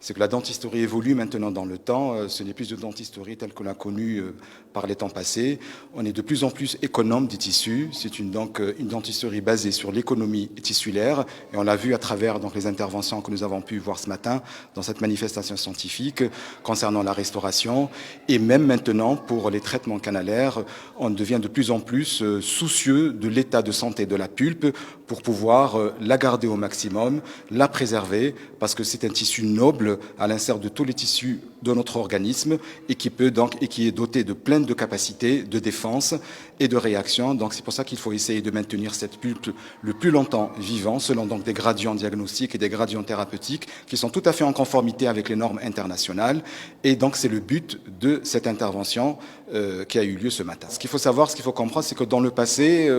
c'est que la dentisterie évolue maintenant dans le temps. Ce n'est plus de dentisterie telle qu'on l'a connue par les temps passés. On est de plus en plus économe des tissus. C'est donc une dentisterie basée sur l'économie tissulaire. Et on l'a vu à travers donc, les interventions que nous avons pu voir ce matin dans cette manifestation scientifique concernant la restauration. Et même maintenant, pour les traitements canalaires, on devient de plus en plus soucieux de l'état de santé de la pulpe pour pouvoir la garder au maximum, la préserver, parce que c'est un tissu noble, à l'instar de tous les tissus de notre organisme, et qui est doté de plein de capacités de défense et de réaction. Donc c'est pour ça qu'il faut essayer de maintenir cette pulpe le plus longtemps vivant, selon donc des gradients diagnostiques et des gradients thérapeutiques qui sont tout à fait en conformité avec les normes internationales. Et donc c'est le but de cette intervention qui a eu lieu ce matin. Ce qu'il faut savoir, ce qu'il faut comprendre, c'est que dans le passé,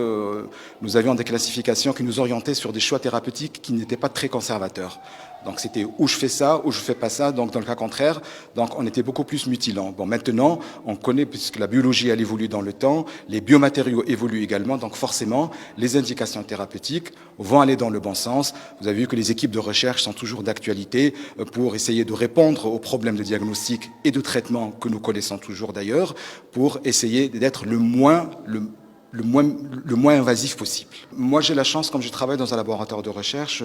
nous avions des classifications qui nous orientaient sur des choix thérapeutiques qui n'étaient pas très conservateurs. Donc c'était ou je fais ça, ou je fais pas ça. Donc dans le cas contraire, donc on était beaucoup plus mutilant. Bon, maintenant, on connaît, puisque la biologie elle évolue dans le temps, les biomatériaux évoluent également. Donc forcément, les indications thérapeutiques vont aller dans le bon sens. Vous avez vu que les équipes de recherche sont toujours d'actualité pour essayer de répondre aux problèmes de diagnostic et de traitement que nous connaissons toujours d'ailleurs, pour essayer d'être le moins invasif possible. Moi, j'ai la chance, comme je travaille dans un laboratoire de recherche,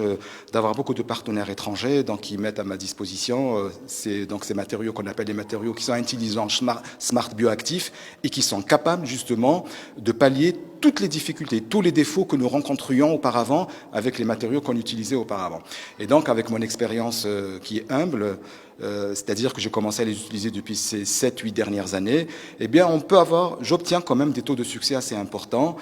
d'avoir beaucoup de partenaires étrangers donc, qui mettent à ma disposition ces matériaux qu'on appelle les matériaux qui sont intelligents, smart bioactifs, et qui sont capables justement de pallier toutes les difficultés, tous les défauts que nous rencontrions auparavant avec les matériaux qu'on utilisait auparavant. Et donc, avec mon expérience qui est humble, c'est-à-dire que j'ai commencé à les utiliser depuis ces 7-8 dernières années, eh bien, j'obtiens quand même des taux de succès assez importants.